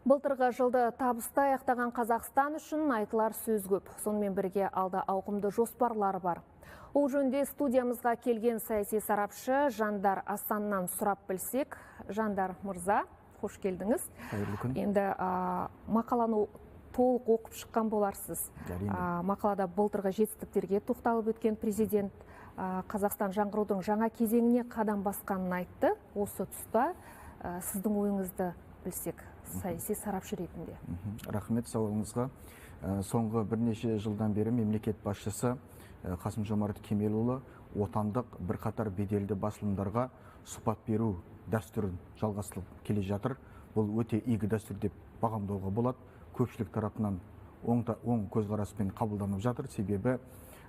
Былтырғы жылды табысты аяқтаған Қазақстан үшін айтылар сөз көп. Сонымен бірге алда ауқымды жоспарлар бар. Ол жөнде студиямызға келген саяси сарапшы Жандар Асаннан сұрап білсек. Жандар мырза, қош келдіңіз. Қайырлы күн. Енді мақаланы толық оқып шыққан боларсыз. Мақалада былтырғы жетістіктерге тоқталып өткен президент Қазақстан жаңғырудың жаңа кезеңіне қадам басқанын айтты. Осы тұста сіздің ойыңызды білсек, саяси сарапшы ретінде. Рахмет сауалыңызға. Соңғы бірнеше жылдан бері мемлекет басшысы Қасым-Жомарт Кемелұлы отандық бірқатар беделді басылымдарға сұхбат беру дәстүрін жалғастырып келе жатыр. Бұл өте игі дәстүр деп бағамдауға болады. Көпшілік тарапынан оң көзқараспен қабылданып жатыр. Себебі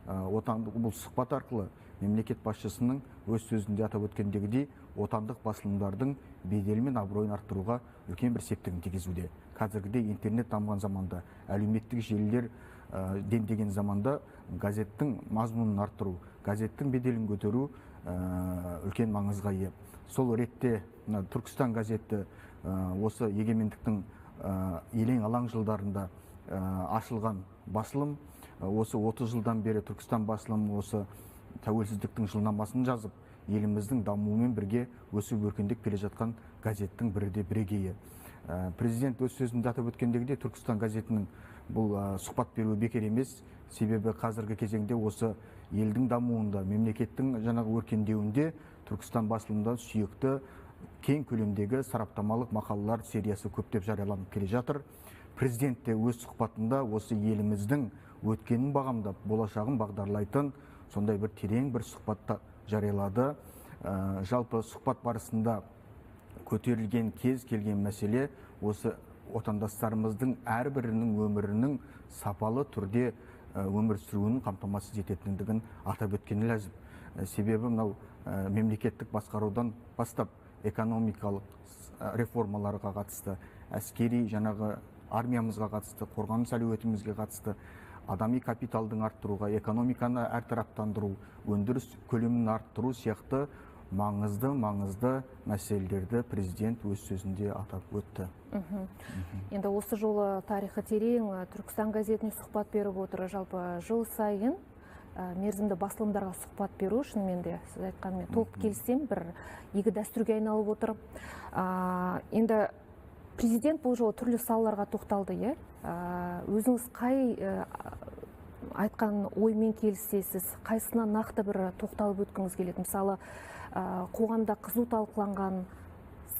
отандық бұл сұхбат арқылы мемлекет басшысының өз сөзінде атап өткендегідей отандық басылымдардың беделі мен абыройын арттыруға үлкен бір септігін тигізуде. Қазіргіде интернет дамыған заманда, әлеуметтік желілер дендеген заманда газеттің мазмұнын арттыру, газеттің беделін көтеру үлкен маңызға ие. Сол ретте Түркістан газеті осы егемендіктің елең алаң жылдарында ашылған басылым. Осы 30 жылдан бері Түркістан басылымы осы тәуелсіздіктің жылнамасын жазып, еліміздің дамуымен бірге өсіп өркендеп келе жатқан газеттің бірегейі. Президент өз сөзінде атап өткендегідей Түркістан газетінің бұл сұхбат беруі бекер емес. Себебі қазіргі кезеңде осы елдің дамуында, мемлекеттің жаңағы өркендеуінде Түркістан басылымында сүйікті кең көлемдегі сараптамалық мақалалар сериясы көптеп жарияланып келе жатыр. Президент те өз сұхбатында осы еліміздің өткенін бағамдап, болашағын бағдарлайтын сондай бір терең бір сұхбатта жариялады. Жалпы сұхбат барысында көтерілген кез келген мәселе осы отандастарымыздың әрбірінің өмірінің сапалы түрде өмір сүруін қамтамасыз ететіндігін атап өткені ләзім. Себебі мынау мемлекеттік басқарудан бастап экономикалық реформаларға қатысты, әскери жаңағы армиямызға қатысты, қорғаныс әлеуетімізге қатысты, адами капиталдың арттыруға, экономиканы әртараптандыру, өндіріс көлемін арттыру сияқты маңызды мәселелерді президент өз сөзінде атап өтті. Енді осы жолы тарихы терең Түркістан газетіне сұхбат беріп отыр. Жалпы жыл сайын мерзімді басылымдарға сұхбат беру, шынымен де сіз айтқанмен толық келсем, бір игі дәстүрге айналып отыр. Енді президент бұл жолы түрлі салаларға тоқталды. Өзіңіз қай айтқан оймен келісесіз, қайсына нақты бір тоқталып өткіңіз келеді? Мысалы, қоғамда қызу талқыланған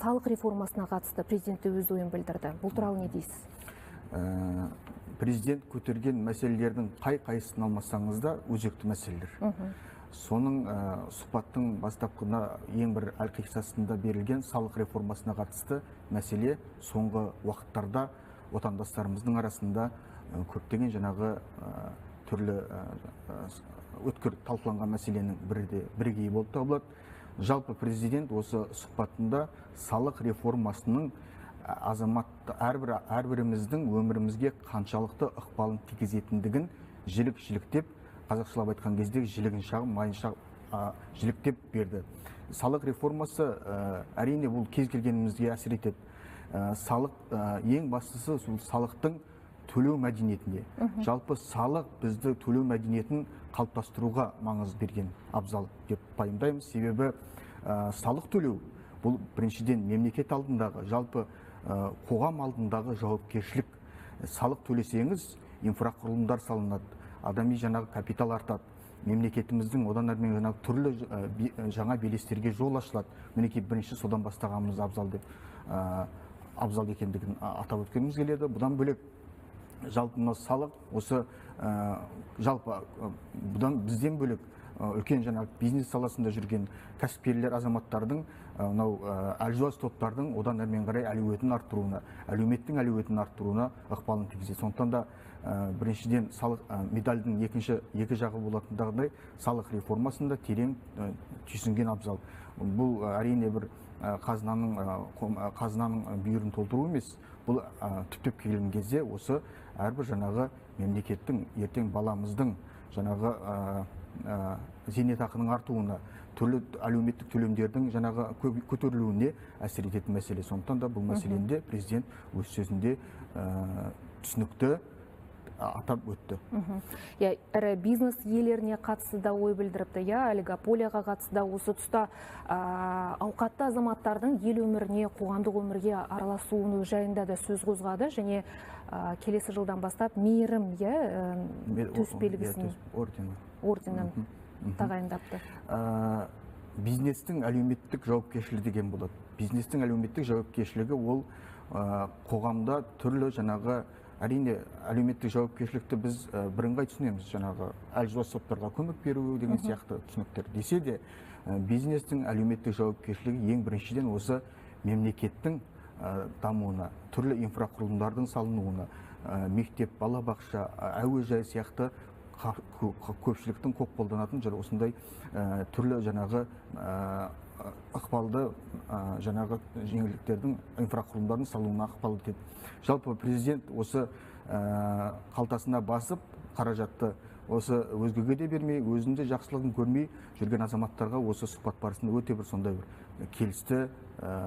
салық реформасына қатысты президент өз ойын білдірді. Бұл туралы не дейсіз? Президент көтерген мәселелердің қай-қайсысын алмасаңыз да өзекті мәселелер. Соның сұхбаттың бастапқыда ең бір әлқиқсасында берілген салық реформасына қатысты мәселе соңғы уақыттарда отандастарымыздың арасында көптеген жаңағы түрлі өткір талқыланған мәселенің бірегейі болып табылады. Жалпы президент осы сұхбатында салық реформасының әрбіріміздің өмірімізге қаншалықты ықпалын тигізетіндігін жіліктеп, қазақшылап айтқан кезде жілігін шағып, майын шағып жіліктеп берді. Салық реформасы әрине бұл кез келгенімізге әсер етеді. Салық ең бастысы салықтың төлеу мәдениетіне. Жалпы салық бізді төлеу мәдениетін қалыптастыруға маңыз берген абзал деп пайымдаймыз. Себебі салық төлеу бұл біріншіден мемлекет алдындағы, жалпы қоғам алдындағы жауапкершілік. Салық төлесеңіз, инфрақұрылымдар салынады, адами жаңағы капитал артады, мемлекетіміздің одан әрмен жаңағы түрлі жаңа белестерге жол ашылады. Мінекей бірінші содан бастағанымыз абзал екендігін атап өткеніміз келеді. Бұдан бөлек жалпы салық осы жалпы бұдан бізден бөлек үлкен жаңағы бизнес саласында жүрген кәсіпкерлер азаматтардың әлжуаз топтардың одан әрмен қарай әлеуетін арттыруына, әлеуметтің әлеуетін арттыруына ықпалын тигізеді. Сондықтан да біріншіден салық медальдің екі жағы болатындағыдай салық реформасында терең түйсінген абзал. Бұл әрине бір қазынаның бүйірін толтыру емес, бұл түптеп келген кезде осы әрбір жаңағы мемлекеттің ертең баламыздың жаңағы зейнетақының артуына, түрлі әлеуметтік төлемдердің жаңағы көтерілуіне әсер ететін мәселе. Сондықтан да бұл мәселені президент өз сөзінде түсінікті атап өтті. Ірі бизнес иелеріне қатысты да ой білдіріпті, олигополияға қатысты да осы тұста ауқатты азаматтардың ел өміріне, қоғамдық өмірге араласуының жайында да сөз қозғады, және келесі жылдан бастап мейірім төс белгісін орденін тағайындапты. Бизнестің әлеуметтік жауапкершілігі деген болады. Бизнестің әлеуметтік жауапкершілігі ол қоғамда түрлі жаңағы, әрине әлеуметтік жауапкершілікті біз бірыңғай түсінеміз, жаңағы әлжуаз топтарға көмек беру деген сияқты түсініктер. Десе де бизнестің әлеуметтік жауапкершілігі ең біріншіден осы мемлекеттің дамуына, түрлі инфрақұрылымдардың салынуына, мектеп, балабақша, әуежай сияқты көпшіліктің көп қолданатын осындай түрлі жаңағы ықпалды жаңағы жеңілдіктердің инфрақұрылымдарын салуына ықпал етеді. Жалпы президент осы қалтасына басып қаражатты осы өзгеге де бермей, өзінде жақсылығын көрмей жүрген азаматтарға осы сұхбат барысында өте бір сондай бір келісті,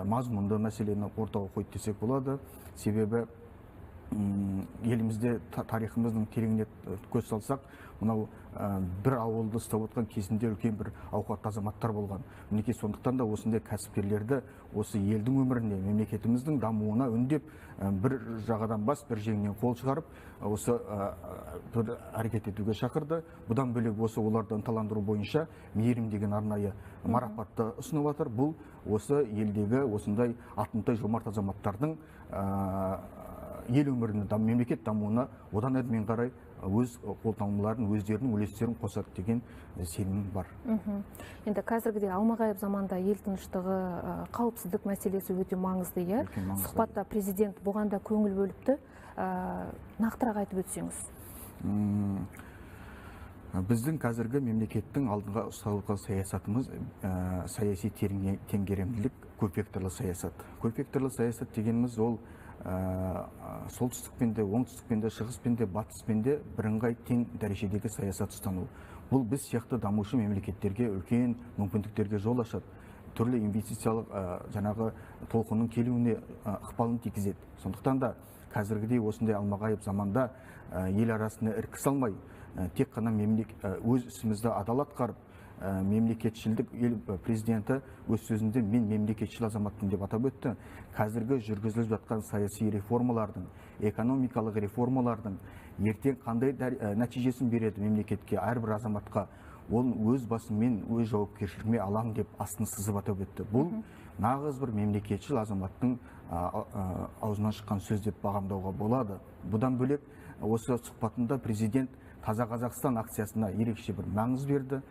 мазмұнды мәселені ортаға қойды десек болады. Себебі елімізде тарихымыздың тереңіне көз салсақ, мынау бір ауылды ұстап отқан кезінде үлкен бір ауқатты азаматтар болған. Мінекей сондықтан да осындай кәсіпкерлерді осы елдің өміріне, мемлекетіміздің дамуына үндеп, бір жағадан бас, бір жеңнен қол шығарып, осы бір әрекет етуге шақырды. Бұдан бөлек осы оларды ынталандыру бойынша мейірім деген арнайы марапатты ұсынып отыр. Бұл осы елдегі осындай атымтай жомарт азаматтардың ел өміріне, мемлекет дамуына одан әрмен қарай өз қолтаңбаларын, өздерінің үлестерін қосады деген сенім бар. Енді қазіргідей алмағайып заманда ел тыныштығы, қауіпсіздік мәселесі өте маңызды. Сұхбатта президент бұған да көңіл бөліпті. Нақтырақ айтып өтсеңіз. Біздің қазіргі мемлекеттің алдыңға ұсталған саясатымыз саяси теңгерімділік, көпвекторлы саясат. Көпвекторлы саясат дегеніміз ол солтүстікпен де, оңтүстікпен де, шығыспен де, батыспен де бірыңғай тең дәрежедегі саясат ұстану. Бұл біз сияқты дамушы мемлекеттерге үлкен мүмкіндіктерге жол ашады. Түрлі инвестициялық жаңағы толқынның келуіне ықпалын тигізеді. Сондықтан да қазіргідей осындай алмағайып заманда ел арасына іркі салмай, тек қана өз ісімізді адал атқарып, мемлекетшілдік ел президенті өз сөзінде мен мемлекетшіл азаматтың деп атап өтті. Қазіргі жүргізіліп жатқан саяси реформалардың, экономикалық реформалардың ертең қандай нәтижесін береді мемлекетке, әрбір азаматқа, ол өз басымен, өз жауапкершілігіме алам деп астын сызып атап өтті. Бұл нағыз бір мемлекетшіл азаматтың аузынан шыққан сөз деп бағамдауға болады. Бұдан бөлек осы сұхбатында президент Таза Қазақстан акциясына ерекше бір маңыз берді.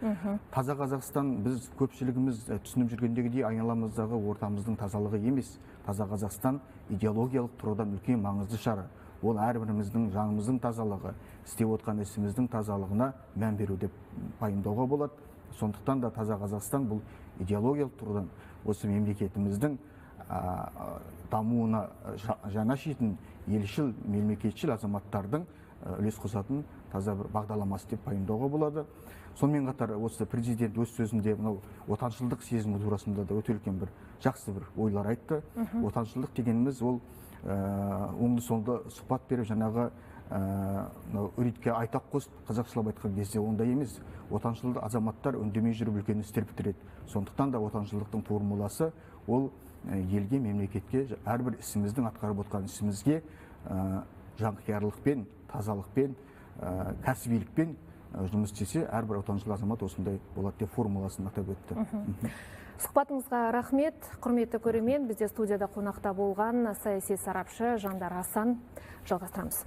Таза Қазақстан біз көпшілігіміз түсініп жүргендегідей айналамыздағы ортамыздың тазалығы емес. Таза Қазақстан идеологиялық тұрғыдан үлкен маңызды шара. Ол әрбіріміздің жанымыздың тазалығы, істеп отқан ісіміздің тазалығына мән беру деп пайымдауға болады. Сондықтан да Таза Қазақстан бұл идеологиялық тұрғыдан осы мемлекетіміздің дамуына жаны ашитын елшіл, мемлекетшіл азаматтардың үлес қосатын таза бір бағдарламасы деп пайымдауға болады. Сонымен қатар осы президент өз сөзінде мынау отаншылдық сезімі турасында да өте үлкен бір жақсы бір ойлар айтты. Отаншылдық дегеніміз ол оңды солды сұхбат беріп жаңағы үрейтке айтақ қосып қазақшылап айтқан кезде ондай емес. Отаншылдық азаматтар үндемей жүріп үлкен істер бітіреді. Сондықтан да отаншылдықтың формуласы ол елге, мемлекетке, әрбір ісіміздің атқарып отқан ісімізге жанқиярлықпен, тазалықпен, кәсібилікпен жұмыс істесе, әрбір отаншыл азамат осындай болады деп формуласын атап өтті. Сұхбатыңызға рахмет, құрметті көрермен. Бізде студияда қонақта болған саяси сарапшы Жандар Асан. Жалғастырамыз.